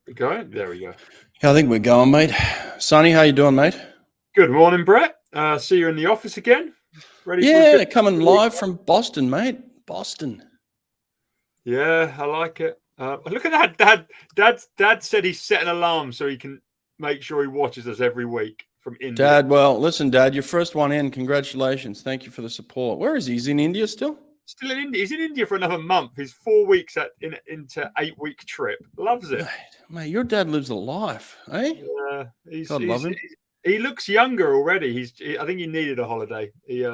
We go. There we go. Yeah, I think we're going, mate. Sonny, how you doing, mate? Good morning, Brett. See you in the office again. Ready for a Yeah, good coming week? live from Boston, mate. Boston. Yeah, I like it. Look at that, Dad said he set an alarm so he can make sure he watches us every week from India. Dad, well, listen, Dad, your first one in. Congratulations. Thank you for the support. Where is he? He's in India still? Still in India. He's in India for another month. He's 4 weeks into 8-week trip. Loves it. Mate, your dad lives a life, eh? God love him. He looks younger already. I think he needed a holiday. He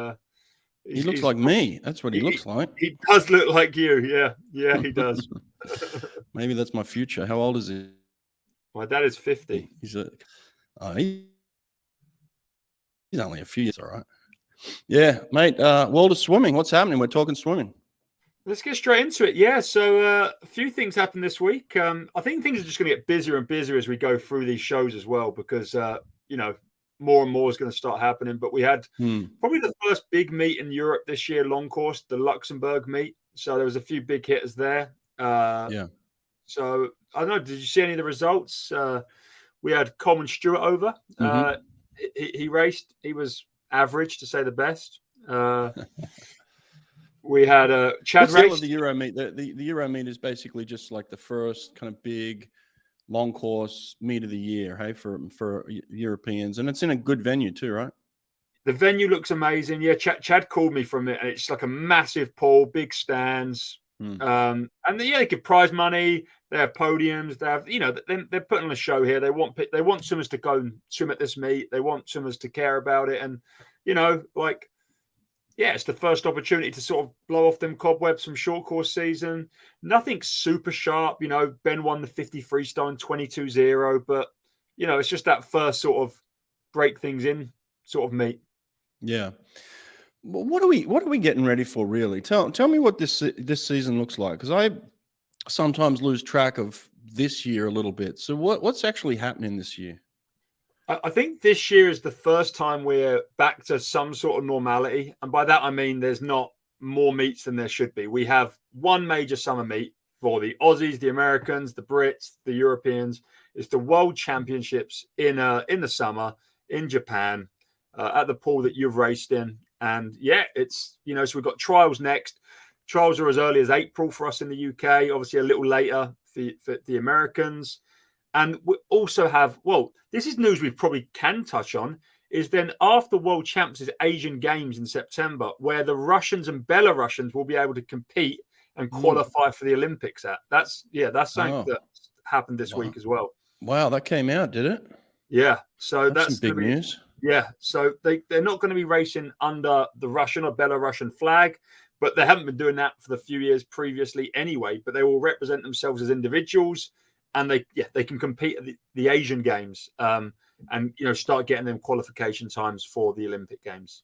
looks like me. That's what he looks like. He does look like you. Yeah, he does. Maybe that's my future. How old is he? My dad is 50. He's only a few years, all right. Yeah, mate. World of swimming. What's happening? We're talking swimming. Let's get straight into it. Yeah, so a few things happened this week. I think things are just going to get busier and busier as we go through these shows as well, because more and more is going to start happening. But we had probably the first big meet in Europe this year, long course, the Luxembourg meet. So there was a few big hitters there. Yeah. So I don't know. Did you see any of the results? We had Coleman Stewart over. He raced. He was average, to say the best. We had Chad race. The Euro meet. The Euro meet is basically just like the first kind of big long course meet of the year, hey, for Europeans, and it's in a good venue too, right? The venue looks amazing. Yeah, Chad called me from it, and it's like a massive pool, big stands, and they give prize money. They have podiums. They have, they're putting on a show here. They want swimmers to go and swim at this meet. They want swimmers to care about it, and it's the first opportunity to sort of blow off them cobwebs from short course season. Nothing super sharp. Ben won the 50 freestyle in 22-0, but it's just that first sort of break things in sort of meet. Yeah. Well, what are we getting ready for, really? Tell me what this season looks like, because I sometimes lose track of this year a little bit. So what's actually happening this year? I think this year is the first time we're back to some sort of normality. And by that, I mean there's not more meets than there should be. We have one major summer meet for the Aussies, the Americans, the Brits, the Europeans. It's the World Championships in the summer in Japan at the pool that you've raced in. And yeah, it's, so we've got trials next. Trials are as early as April for us in the UK, obviously a little later for the Americans. And we also have, this is news we probably can touch on, is then after World Champs is Asian Games in September, where the Russians and Belarusians will be able to compete and qualify for the Olympics. That's something that happened this week as well. Wow, that came out, did it? Yeah. So that's some big news. Yeah. So they're not going to be racing under the Russian or Belarusian flag, but they haven't been doing that for the few years previously anyway, but they will represent themselves as individuals. And they can compete at the Asian Games and start getting them qualification times for the Olympic Games.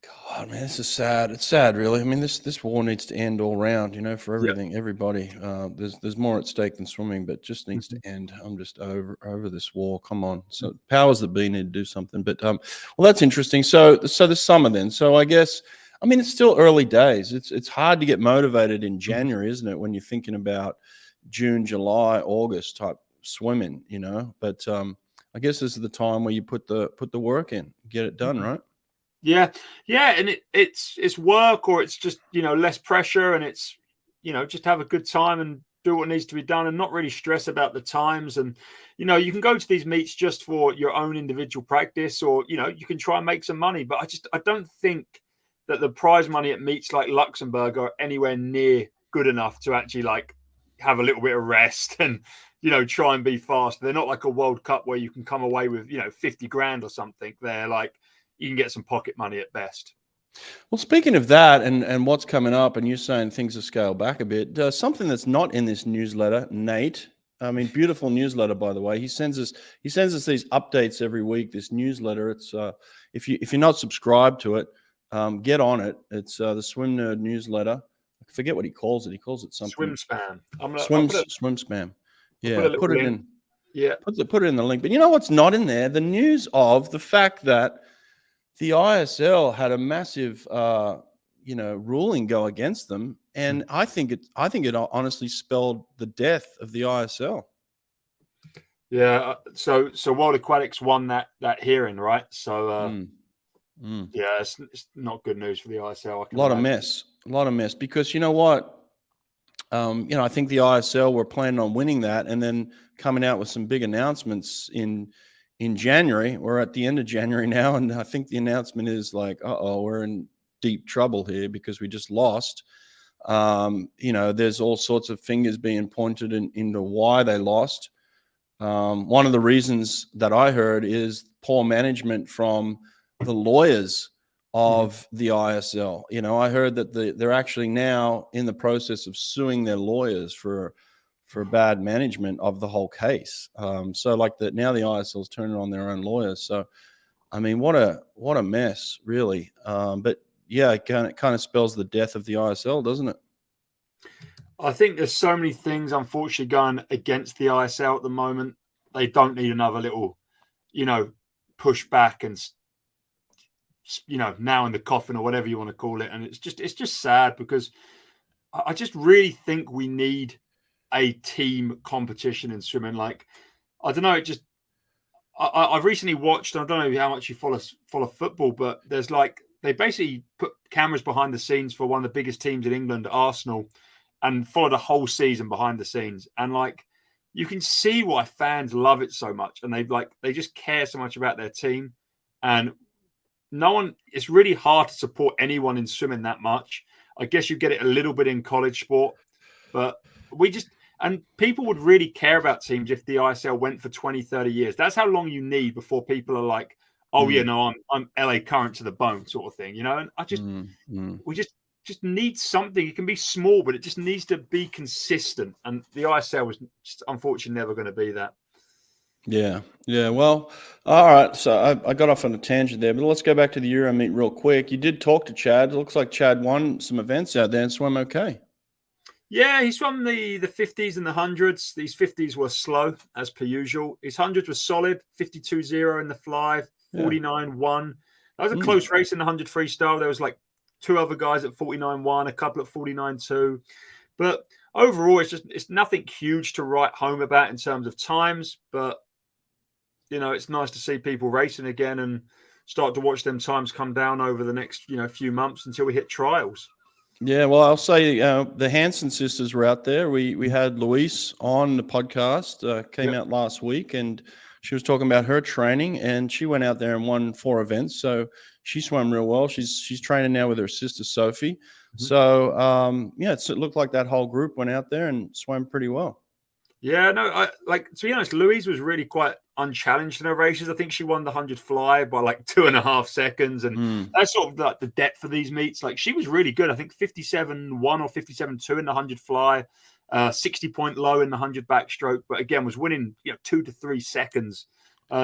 God, man, this is sad. It's sad, really. I mean, this war needs to end all round, for everything, everybody. There's more at stake than swimming, but just needs to end. I'm just over this war. Come on. So powers that be need to do something. But that's interesting. So this summer then. So I guess, I mean, it's still early days. It's hard to get motivated in January, isn't it, when you're thinking about June, July, August type swimming, but I guess this is the time where you put the work in, get it done, right? Yeah, and it's work, or it's just less pressure, and it's just have a good time and do what needs to be done, and not really stress about the times. And you can go to these meets just for your own individual practice, or you can try and make some money. But I don't think that the prize money at meets like Luxembourg are anywhere near good enough to actually have a little bit of rest and try and be fast. They're not like a World Cup where you can come away with 50 grand or something. They're like you can get some pocket money at best. Well, speaking of that and what's coming up, and you're saying things have scaled back a bit, something that's not in this newsletter, Nate. I mean, beautiful newsletter, by the way. He sends us these updates every week. This newsletter. It's if you're not subscribed to it, get on it. It's the Swim Nerd newsletter. I forget what he calls it. He calls it something. Swim spam. Swim spam. Yeah, put it in. Yeah, put it in the link. But you know what's not in there? The news of the fact that the ISL had a massive, ruling go against them, and I think it honestly spelled the death of the ISL. Yeah. So World Aquatics won that hearing, right? So yeah, it's not good news for the ISL. I A can lot of imagine. mess, a lot of mess. Because you know what, I think the ISL were planning on winning that, and then coming out with some big announcements in January. We're at the end of January now, and I think the announcement is like, we're in deep trouble here because we just lost. There's all sorts of fingers being pointed into why they lost. One of the reasons that I heard is poor management from the lawyers of the ISL. I heard that they're actually now in the process of suing their lawyers for bad management of the whole case. So like that now the ISL is turning on their own lawyers. So I mean, what a mess, really. But yeah, it kind of spells the death of the ISL, doesn't it? I think there's so many things, unfortunately, going against the ISL at the moment. They don't need another little, push back and, now in the coffin or whatever you want to call it. And it's just sad because I just really think we need a team competition in swimming. Like, I don't know, I've recently watched, I don't know how much you follow football, but there's like, they basically put cameras behind the scenes for one of the biggest teams in England, Arsenal, and followed a whole season behind the scenes. And like, you can see why fans love it so much. And they just care so much about their team. And it's really hard to support anyone in swimming that much. I guess you get it a little bit in college sport, but and people would really care about teams if the ISL went for 20, 30 years. That's how long you need before people are like, oh, yeah, no, I'm LA Current to the bone sort of thing, And we just need something. It can be small, but it just needs to be consistent. And the ISL was just unfortunately never going to be that. Yeah. Well, all right. So I got off on a tangent there, but let's go back to the Euro meet real quick. You did talk to Chad. It looks like Chad won some events out there and swam okay. Yeah, he swam the 50s and the 100s. These 50s were slow, as per usual. His 100s were solid, 52.0 in the fly, 49.1. That was a close race in the 100 freestyle. There was like two other guys at 49.1, a couple at 49.2. But overall, it's nothing huge to write home about in terms of times. But, it's nice to see people racing again and start to watch them times come down over the next, few months until we hit trials. Yeah, well, I'll say the Hansen sisters were out there. We had Louise on the podcast, came out last week, and she was talking about her training, and she went out there and won 4 events. So she swam real well. She's training now with her sister Sophie. So it looked like that whole group went out there and swam pretty well. Yeah, no, to be honest, Louise was really quite unchallenged in her races. I think she won the 100 fly by like 2.5 seconds. And that's sort of like the depth of these meets. Like, she was really good. I think 57.1 or 57.2 in the 100 fly, 60-point low in the 100 backstroke. But again, was winning 2 to 3 seconds.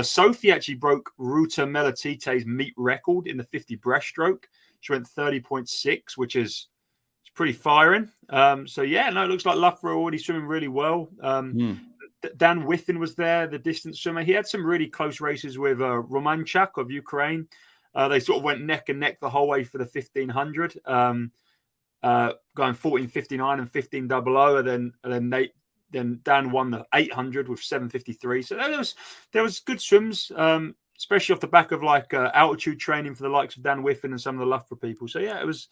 Sophie actually broke Ruta Melatite's meet record in the 50 breaststroke. She went 30.6, which is pretty firing. It looks like Loughborough already swimming really well. Dan Whiffen was there, the distance swimmer. He had some really close races with Romanchuk of Ukraine. They sort of went neck and neck the whole way for the 1500, going 14.59 and 15.00, and then Dan won the 800 with 7.53. So there was good swims, especially off the back of like altitude training for the likes of Dan Whiffen and some of the Loughborough people. So yeah, it was,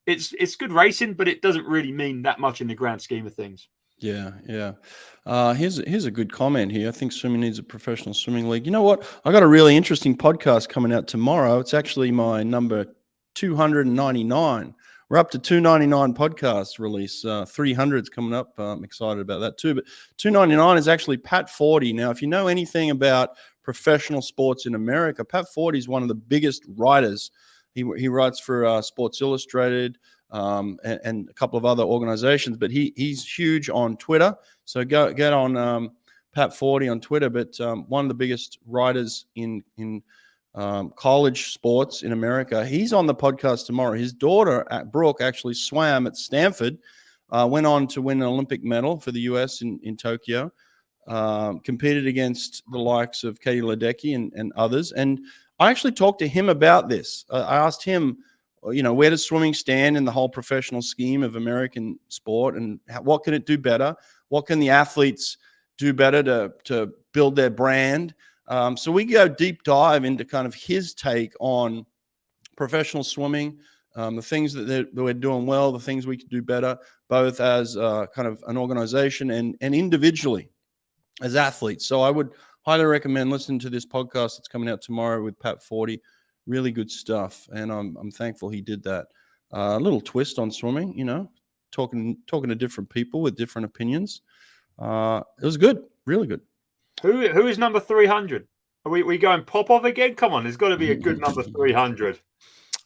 it's good racing, but it doesn't really mean that much in the grand scheme of things. Yeah. Here's a good comment here. I think swimming needs a professional swimming league. You know what? I got a really interesting podcast coming out tomorrow. It's actually my number 299. We're up to 299 podcasts release. 300's coming up. I'm excited about that too. But 299 is actually Pat Forty. Now, if you know anything about professional sports in America, Pat Forty is one of the biggest writers. He writes for Sports Illustrated and a couple of other organizations, but he's huge on Twitter. So get on Pat Forty on Twitter. But one of the biggest writers in college sports in America. He's on the podcast tomorrow. His daughter, Brooke, actually swam at Stanford, went on to win an Olympic medal for the U.S. in Tokyo, competed against the likes of Katie Ledecky and others. And I actually talked to him about this. I asked him, where does swimming stand in the whole professional scheme of American sport, and what can it do better? What can the athletes do better to build their brand. So we go deep dive into kind of his take on professional swimming, the things that we're doing well, the things we could do better, both as kind of an organization and individually as athletes. So I would highly recommend listening to this podcast that's coming out tomorrow with Pat 40. Really good stuff, and I'm thankful he did that. A little twist on swimming, talking to different people with different opinions. It was good, really good. Who is number 300? Are we going Popov again? Come on, there's got to be a good number 300.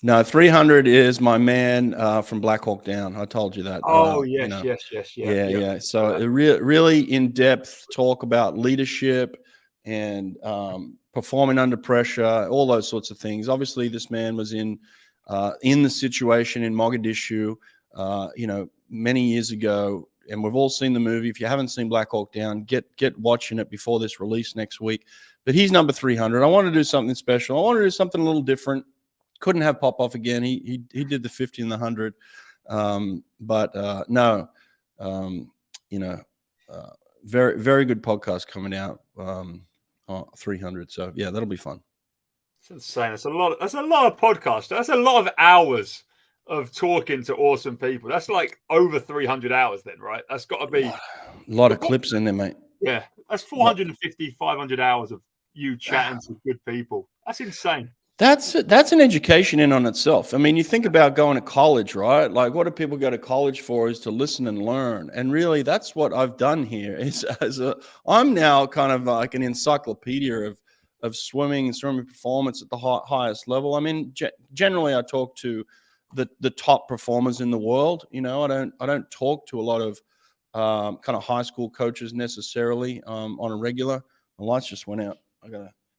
No, 300 is my man from Black Hawk Down. I told you that. Oh, yes. Yeah. So a really in-depth talk about leadership and performing under pressure, all those sorts of things. Obviously, this man was in the situation in Mogadishu, many years ago, and we've all seen the movie. If you haven't seen Black Hawk Down, get watching it before this release next week. But he's number 300. I want to do something special. I want to do something a little different. Couldn't have Popov again. He did the 50 and the 100. No, very, very good podcast coming out 300. So yeah, that'll be fun. It's insane. That's a lot of podcasts. That's a lot of hours of talking to awesome people. That's like over 300 hours then, right? That's got to be a lot of clips in there, mate. Yeah, that's 450, 500 hours of you chatting to good people. That's insane. That's an education in on itself. I mean, you think about going to college, right? Like, what do people go to college for? Is to listen and learn. And really, that's what I've done here. I'm now kind of like an encyclopedia of swimming performance at the highest level. I mean, generally, I talk to the top performers in the world. I don't talk to a lot of kind of high school coaches necessarily on a regular. My lights just went out.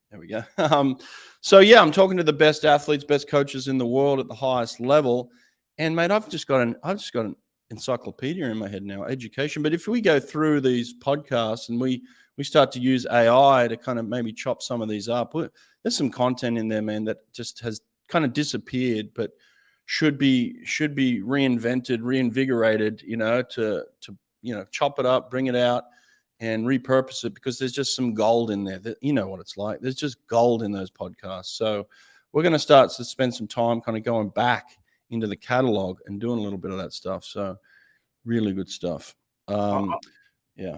There we go. So yeah, I'm talking to the best athletes, best coaches in the world at the highest level. And mate, I've just got an encyclopedia in my head now, education. But if we go through these podcasts and we start to use AI to kind of maybe chop some of these up, there's some content in there, man, that just has kind of disappeared, but should be reinvented, reinvigorated, to chop it up, bring it out, and repurpose it, because there's just some gold in there. That, you know what it's like. There's just gold in those podcasts. So we're going to start to spend some time kind of going back into the catalog and doing a little bit of that stuff. So really good stuff. Yeah.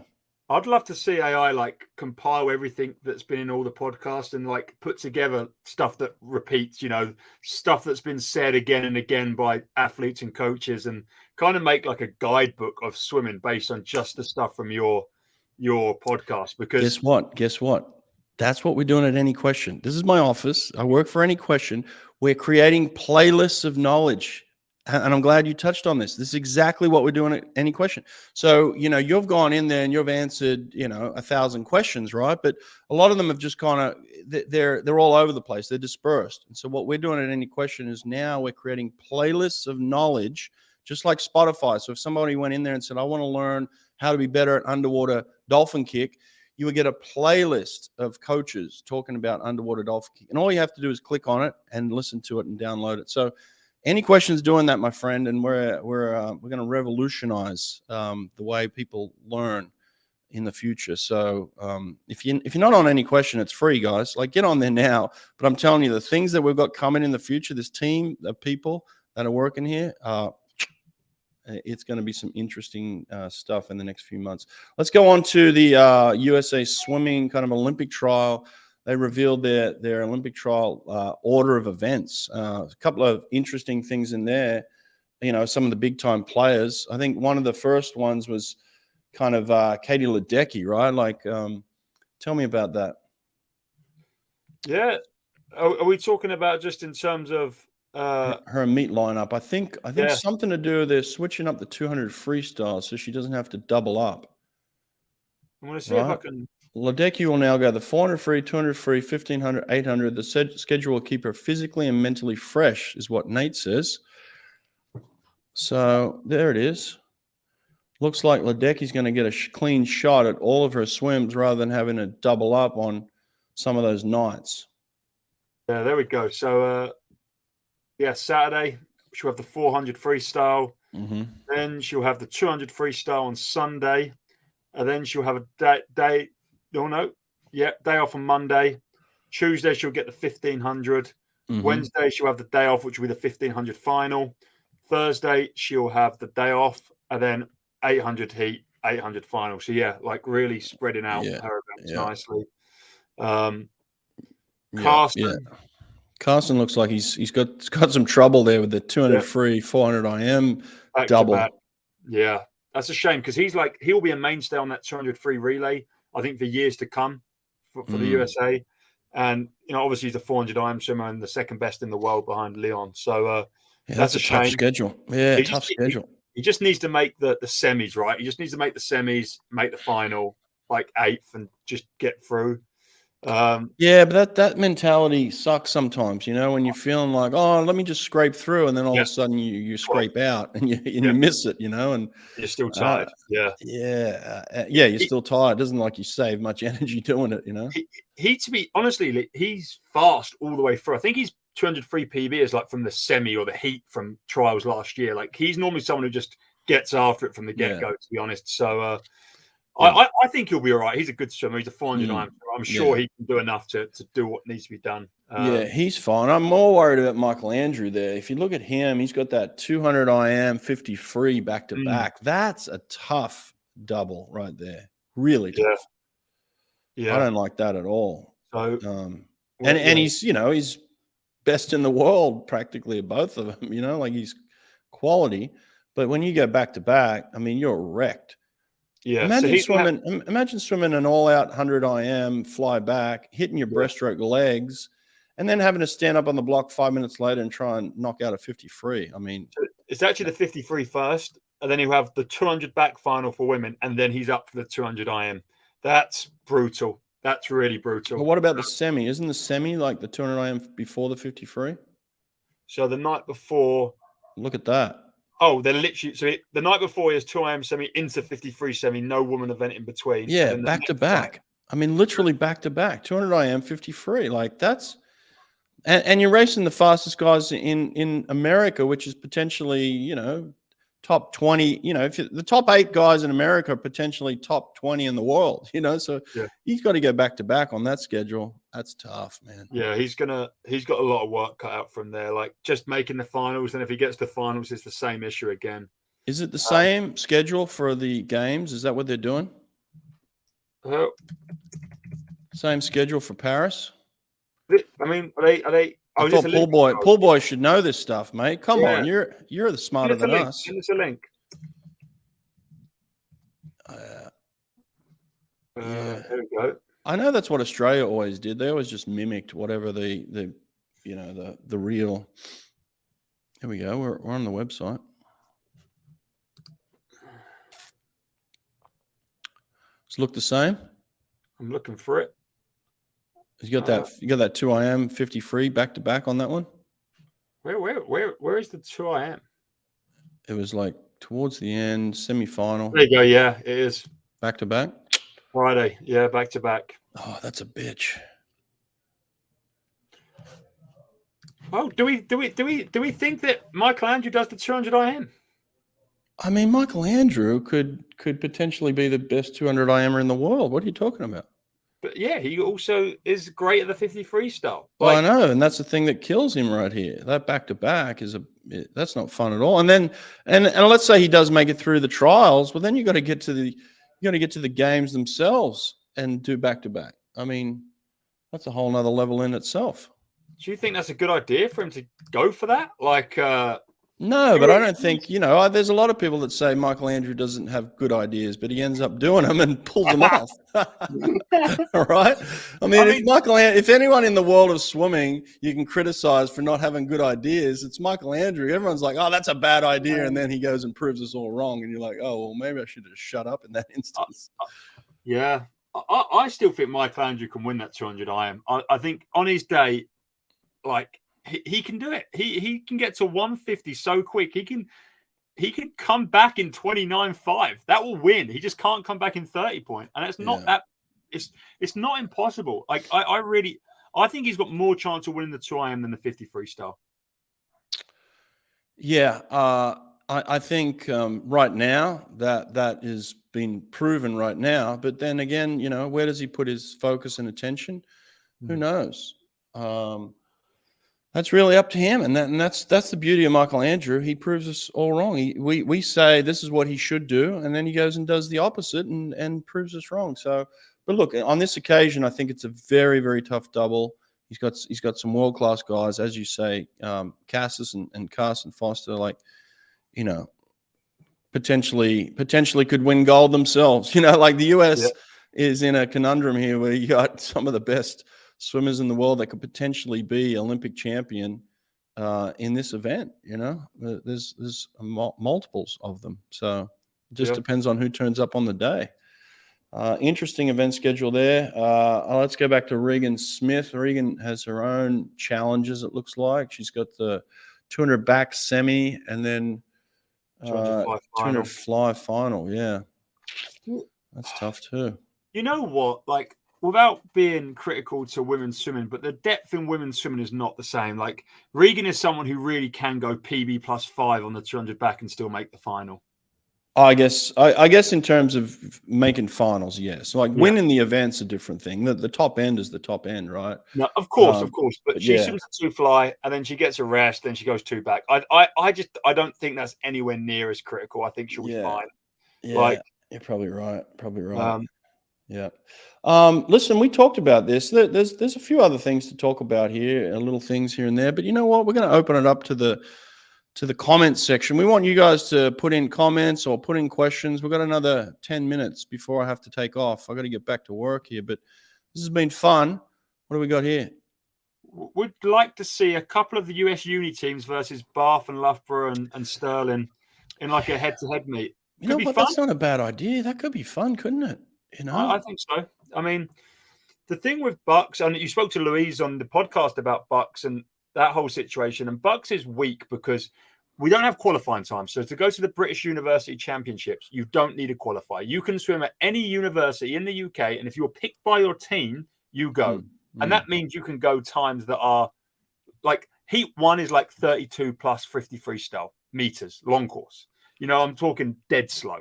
I'd love to see AI like compile everything that's been in all the podcasts and like put together stuff that repeats, stuff that's been said again and again by athletes and coaches, and kind of make like a guidebook of swimming based on just the stuff from your podcast. Because guess what? That's what we're doing at Any Question. This is my office. I work for Any Question. We're creating playlists of knowledge. And I'm glad you touched on this. This is exactly what we're doing at Any Question. So, you've gone in there and you've answered, 1,000 questions, right? But a lot of them have just kind of, they're all over the place. They're dispersed. And so what we're doing at Any Question is now we're creating playlists of knowledge, just like Spotify. So if somebody went in there and said, I want to learn how to be better at underwater dolphin kick, you would get a playlist of coaches talking about underwater dolphin kick. And all you have to do is click on it and listen to it and download it. So Any Question's doing that, my friend, and we're going to revolutionize the way people learn in the future. So if you're not on Any Question, it's free, guys. Like, get on there now. But I'm telling you, the things that we've got coming in the future, this team of people that are working here, it's going to be some interesting stuff in the next few months. Let's go on to the USA swimming kind of Olympic trial. They revealed their Olympic trial order of events. A couple of interesting things in there. Some of the big time players. I think one of the first ones was kind of Katie Ledecky, right? Like, tell me about that. Yeah. Are we talking about just in terms of her meet lineup? I think something to do with they're switching up the 200 freestyle so she doesn't have to double up. I'm going to see if I can. Ledecky will now go the 400 free, 200 free, 1500, 800. The schedule will keep her physically and mentally fresh, is what Nate says. So there it is. Looks like Ledecky's going to get a clean shot at all of her swims rather than having to double up on some of those nights. Yeah, there we go. So, Saturday she'll have the 400 freestyle. Mm-hmm. Then she'll have the 200 freestyle on Sunday. and then she'll have a day. No, yeah, day off on Monday. Tuesday she'll get the 1500. Wednesday she'll have the day off, which will be the 1500 final. Thursday she'll have the day off, and then 800 heat, 800 final. So yeah, like really spreading out her events nicely. Carson. Carson looks like he's got some trouble there with the 200 free, 400 IM double. Yeah, that's a shame because he'll be a mainstay on that 200 free relay, I think, for years to come for the USA. And obviously he's a 400 IM swimmer and the second best in the world behind Leon. So that's a shame. Tough schedule. Yeah, tough schedule. He just needs to make the semis, right? He just needs to make the semis, make the final like 8th, and just get through. Yeah, but that mentality sucks sometimes, when you're feeling like, oh, let me just scrape through, and then all of a sudden you scrape out and you miss it, and you're still tired. You're still tired. It doesn't like you save much energy doing it, He to be honestly, he's fast all the way through. I think he's 200 free PB is like from the semi or the heat from trials last year. Like he's normally someone who just gets after it from the get-go, to be honest. So I think he'll be all right. He's a good swimmer. He's a 400 IM. I'm sure he can do enough to do what needs to be done. He's fine. I'm more worried about Michael Andrew there. If you look at him, he's got that 200 IM 50 free back to back. That's a tough double right there. Really tough. Yeah. I don't like that at all. So, and he's, he's best in the world practically at both of them, like he's quality. But when you go back to back, I mean, you're wrecked. Yeah. Imagine swimming an all-out 100 IM, fly back, hitting your breaststroke legs, and then having to stand up on the block 5 minutes later and try and knock out a 50 free. I mean, it's actually the 50 free first, and then he'll have the 200 back final for women, and then he's up for the 200 IM. That's brutal. That's really brutal. But what about the semi? Isn't the semi like the 200 IM before the 50 free? So the night before. Look at that. Oh, they're literally the night before is 2 IM semi into 53 semi, no woman event in between. Yeah, back to back. I mean, literally back to back. 200 IM 50 free. Like that's, and you're racing the fastest guys in America, which is potentially top 20. If the top 8 guys in America are potentially top 20 in the world. So he's got to go back to back on that schedule. That's tough, man. Yeah, he's got a lot of work cut out from there. Like just making the finals, and if he gets to finals, it's the same issue again. Is it the same schedule for the games? Is that what they're doing? Same schedule for Paris? I mean, are they? I thought Pool Boy should know this stuff, mate. Come on, you're the smarter than us. Send us a link. There we go. I know that's what Australia always did. They always just mimicked whatever the real. Here we go. We're on the website. Does it look the same? I'm looking for it. You got that 2 IM 50 free back to back on that one? Where is the 2 IM? It was like towards the end, semi-final. There you go. Yeah, it is. Back to back? Friday. Yeah, back to back. Oh, that's a bitch. Oh, do we think that Michael Andrew does the 200 IM? I mean, Michael Andrew could potentially be the best 200 IMer in the world. What are you talking about? But yeah, he also is great at the 50 freestyle. Well, I know, and that's the thing that kills him right here. That back to back that's not fun at all. And then and let's say he does make it through the trials, well, then you got to get to the games themselves and do back to back. I mean, that's a whole nother level in itself. Do you think that's a good idea for him to go for that? Like, no, but I don't think, there's a lot of people that say Michael Andrew doesn't have good ideas, but he ends up doing them and pulls them off. All right. I mean, if anyone in the world of swimming you can criticize for not having good ideas, it's Michael Andrew. Everyone's like, oh, that's a bad idea. And then he goes and proves us all wrong. And you're like, oh, well, maybe I should have shut up in that instance. Yeah. I still think Michael Andrew can win that 200 IM. I think on his day, like, he can do it. He can get to 150 so quick. He can come back in 29.5. That will win. He just can't come back in 30 point. And it's not that it's not impossible. Like I think he's got more chance of winning the 2 IM than the 50 freestyle. Yeah. I think right now that is being proven right now. But then again, where does he put his focus and attention? Who knows? That's really up to him, and that's the beauty of Michael Andrew. He proves us all wrong. We say this is what he should do, and then he goes and does the opposite and proves us wrong. So, but look, on this occasion, I think it's a very, very tough double. He's got some world class guys, as you say, Cassis and Carson Foster, potentially could win gold themselves. Like the US is in a conundrum here where you got some of the best swimmers in the world that could potentially be Olympic champion in this event. There's multiples of them. So it just depends on who turns up on the day. Interesting event schedule there. Let's go back to Regan Smith. Regan has her own challenges, it looks like. She's got the 200 back semi and then 200 fly final. Yeah. That's tough too. You know what? Like, without being critical to women's swimming, but the depth in women's swimming is not the same. Like, Regan is someone who really can go PB +5 on the 200 back and still make the final. I guess in terms of making finals, yes. Like winning the event's a different thing. The top end is the top end, right? No, of course. But she swims a 2 fly and then she gets a rest, then she goes 2 back. I don't think that's anywhere near as critical. I think she'll be fine. Yeah, you're probably right. Yeah. Listen, we talked about this. There's a few other things to talk about here, little things here and there. But you know what? We're going to open it up to the comments section. We want you guys to put in comments or put in questions. We've got another 10 minutes before I have to take off. I got to get back to work here, but this has been fun. What do we got here? Would like to see a couple of the US uni teams versus Bath and Loughborough and Stirling in like a head-to-head meet. You know what? That's not a bad idea. That could be fun, couldn't it? I think so. I mean, the thing with Bucks, and you spoke to Louise on the podcast about Bucks and that whole situation, and Bucks is weak because we don't have qualifying time. So to go to the British University Championships, you don't need to qualify. You can swim at any university in the UK, and if you're picked by your team, you go. And that means you can go times that are like heat 1 is like 32 plus 50 freestyle meters, long course. I'm talking dead slow.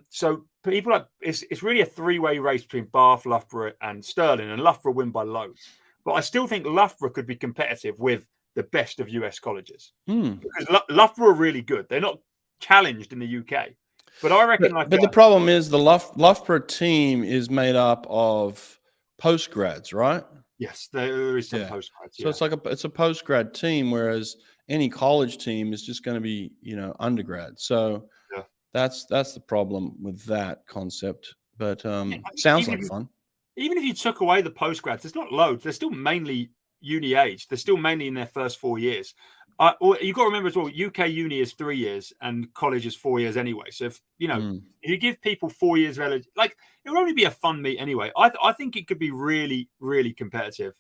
So people it's really a 3-way race between Bath, Loughborough, and Stirling, and Loughborough win by loads. But I still think Loughborough could be competitive with the best of US colleges because Loughborough are really good. They're not challenged in the UK, but I reckon. But the problem is the Loughborough team is made up of postgrads, right? Yes, there is some postgrads. So it's like it's a postgrad team, whereas any college team is just going to be undergrad. So that's the problem with that concept. But sounds like fun. Even if you took away the postgrads, there's not loads. They're still mainly uni age. They're still mainly in their first 4 years. You've got to remember as well, UK uni is 3 years and college is 4 years anyway. So if you give people 4 years of eligibility, like it would only be a fun meet anyway. I think it could be really, really competitive.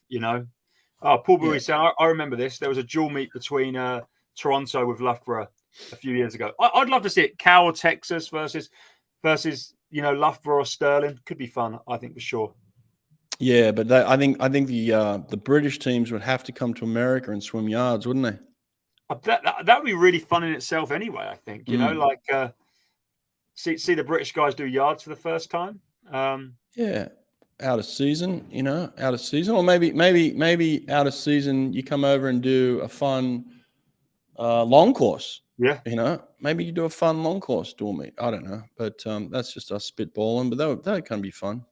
Paul Bowie said, I remember this. There was a dual meet between Toronto with Loughborough a few years ago. I'd love to see it. Cowell, Texas versus Loughborough or Stirling. Could be fun, I think, for sure. Yeah, but I think the British teams would have to come to America and swim yards, wouldn't they? That would be really fun in itself anyway, I think. See the British guys do yards for the first time. Out of season, or maybe out of season you come over and do a fun long course. Yeah. Maybe you do a fun long course dual meet. I don't know, but that's just us spitballing, but that can be fun.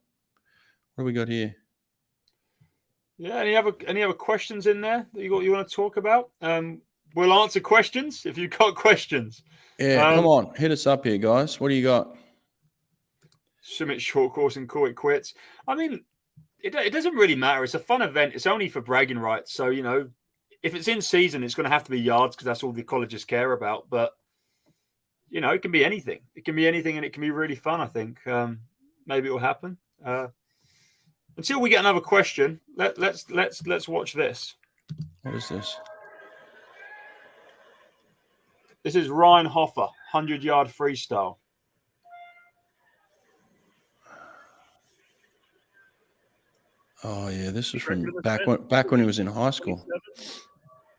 What do we got here? Yeah. Any other questions in there that you want to talk about? We'll answer questions if you've got questions. Yeah, come on, hit us up here, guys. What do you got? Summit short course and call it quits. I mean, it doesn't really matter. It's a fun event. It's only for bragging rights. So if it's in season, it's going to have to be yards because that's all the colleges care about. But it can be anything. It can be anything, and it can be really fun. I think maybe it will happen. Until we get another question, let's watch this. What is this? This is Ryan Hoffa, 100-yard freestyle. Oh yeah, this was from back when he was in high school.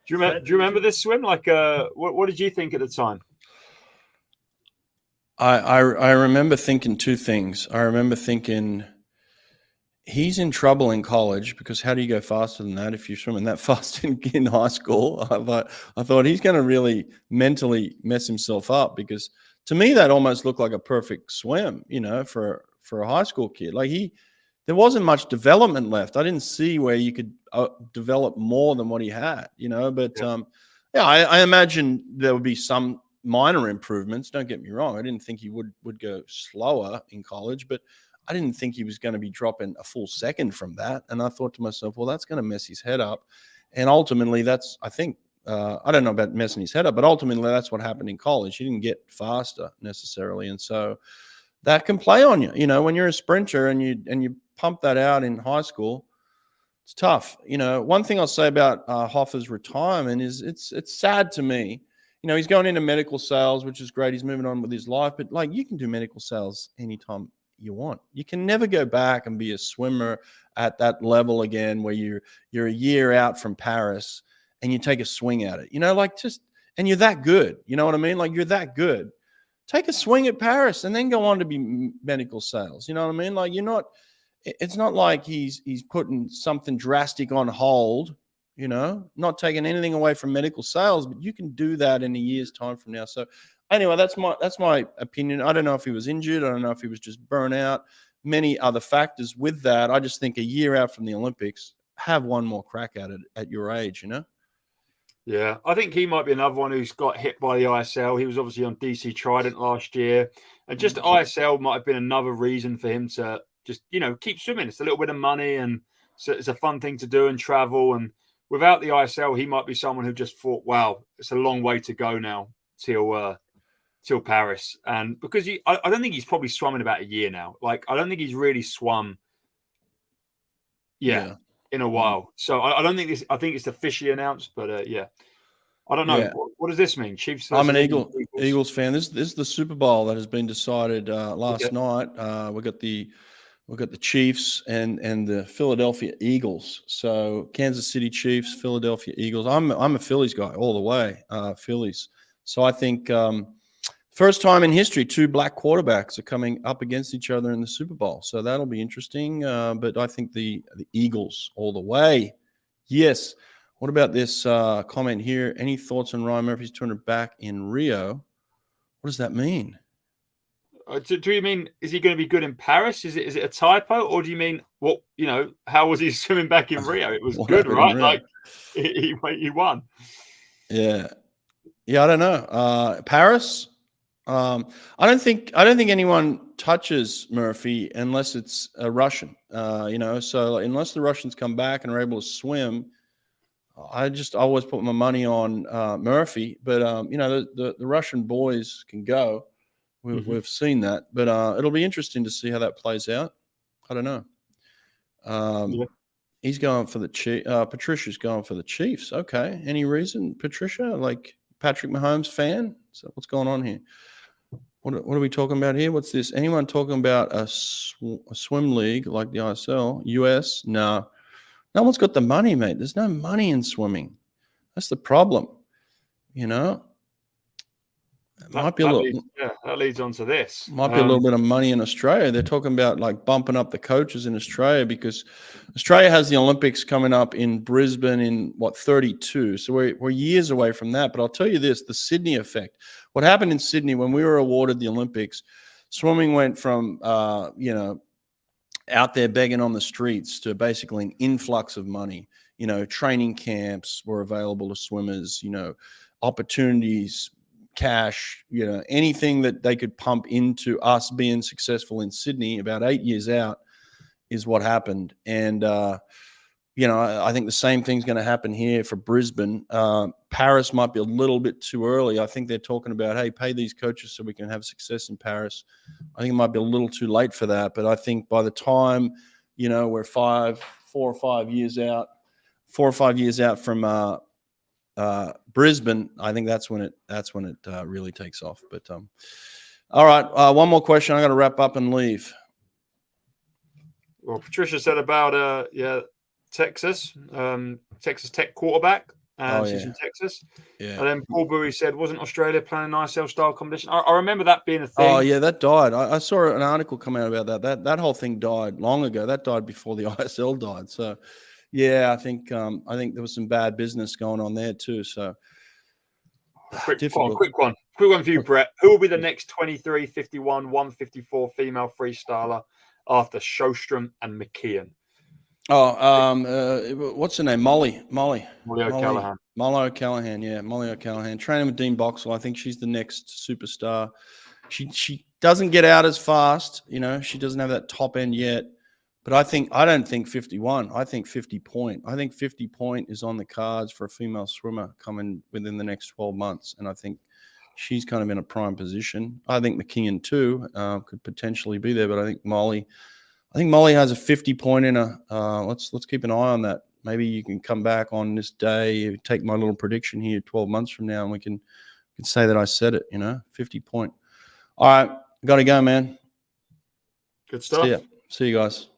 Do you remember this swim? Like, what did you think at the time? I remember thinking two things. I remember thinking he's in trouble in college because how do you go faster than that if you're swimming that fast in high school? I thought he's going to really mentally mess himself up because to me that almost looked like a perfect swim, for a high school kid. Like there wasn't much development left. I didn't see where you could develop more than what he had, But yeah, I imagine there would be some minor improvements. Don't get me wrong. I didn't think he would go slower in college, but I didn't think he was going to be dropping a full second from that. And I thought to myself, well, that's going to mess his head up. And ultimately, I don't know about messing his head up, but ultimately that's what happened in college. He didn't get faster necessarily. And so that can play on you, when you're a sprinter and you pump that out in high school, it's tough. One thing I'll say about Hoffa's retirement is it's sad to me. He's going into medical sales, which is great. He's moving on with his life, but like you can do medical sales anytime you want. You can never go back and be a swimmer at that level again where you're a year out from Paris and you take a swing at it. And you're that good. You know what I mean? Like you're that good. Take a swing at Paris and then go on to be medical sales. You know what I mean? Like it's not like he's putting something drastic on hold, not taking anything away from medical sales, but you can do that in a year's time from now. So anyway, that's my opinion. I don't know if he was injured. I don't know if he was just burnt out. Many other factors with that. I just think a year out from the Olympics, have one more crack at it at your age, Yeah, I think he might be another one who's got hit by the ISL. He was obviously on DC Trident last year. And just ISL might have been another reason for him to just, keep swimming. It's a little bit of money and it's a fun thing to do and travel. And without the ISL, he might be someone who just thought, wow, it's a long way to go now till Paris. And because I don't think he's probably swum in about a year now. Like, I don't think he's really swum in a while. So I don't think I think it's officially announced, but yeah. I don't know. Yeah. What does this mean? Chiefs. I'm an Eagles fan. This is the Super Bowl that has been decided last night. We got the Chiefs and the Philadelphia Eagles. So Kansas City Chiefs, Philadelphia Eagles. I'm a Phillies guy all the way. Phillies. So I think first time in history, two black quarterbacks are coming up against each other in the Super Bowl. So that'll be interesting. But I think the Eagles all the way. Yes. What about this comment here? Any thoughts on Ryan Murphy's 200 back in Rio? What does that mean? Do you mean, is he going to be good in Paris? Is it a typo? Or do you mean, how was he swimming back in Rio? It was good, right? Like he won. Yeah. Yeah, I don't know. Paris? I don't think anyone touches Murphy unless it's a Russian, so unless the Russians come back and are able to swim, I just always put my money on Murphy, but the Russian boys can go. We've seen that, but it'll be interesting to see how that plays out. I don't know. He's going for the Chiefs. Patricia's going for the Chiefs. Okay. Any reason, Patricia? Like Patrick Mahomes fan? So what's going on here? What are we talking about here? What's this? Anyone talking about a swim league like the ISL? US? No. No one's got the money, mate. There's no money in swimming. That's the problem. That leads on to this. Might be a little bit of money in Australia. They're talking about like bumping up the coaches in Australia because Australia has the Olympics coming up in Brisbane in 32. So we're years away from that. But I'll tell you this, the Sydney effect. What happened in Sydney when we were awarded the Olympics, swimming went from, out there begging on the streets to basically an influx of money. Training camps were available to swimmers, opportunities, cash, anything that they could pump into us being successful in Sydney about 8 years out is what happened. And, I think the same thing's going to happen here for Brisbane. Paris might be a little bit too early. I think they're talking about, hey, pay these coaches so we can have success in Paris. I think it might be a little too late for that. But I think by the time, we're 4 or 5 years out from Brisbane, I think that's when it really takes off. But all right, one more question. I got to wrap up and leave. Well, Patricia said about Texas Tech quarterback. and Oh, she's yeah. from Texas. Yeah. And then Paul Bowie said, wasn't Australia planning an ISL style competition? I remember that being a thing. Oh, yeah, that died. I saw an article come out about that. That whole thing died long ago. That died before the ISL died. So, yeah, I think there was some bad business going on there too. So, difficult. Quick one for you, Brett. Who will be the next 23, 51, 154 female freestyler after Sjostrom and McKeon? Oh, what's her name? Molly O'Callaghan. O'Callaghan. Yeah, Molly O'Callaghan. Training with Dean Boxall. I think she's the next superstar. She doesn't get out as fast. You know, she doesn't have that top end yet. But I don't think 51. I think 50 point. I think 50 point is on the cards for a female swimmer coming within the next 12 months. And I think she's kind of in a prime position. I think McKeon too could potentially be there. But I think Molly has a 50 point in her. Let's keep an eye on that. Maybe you can come back on this day, take my little prediction here 12 months from now, and we can say that I said it, 50 point. All right, got to go, man. Good stuff. See you guys.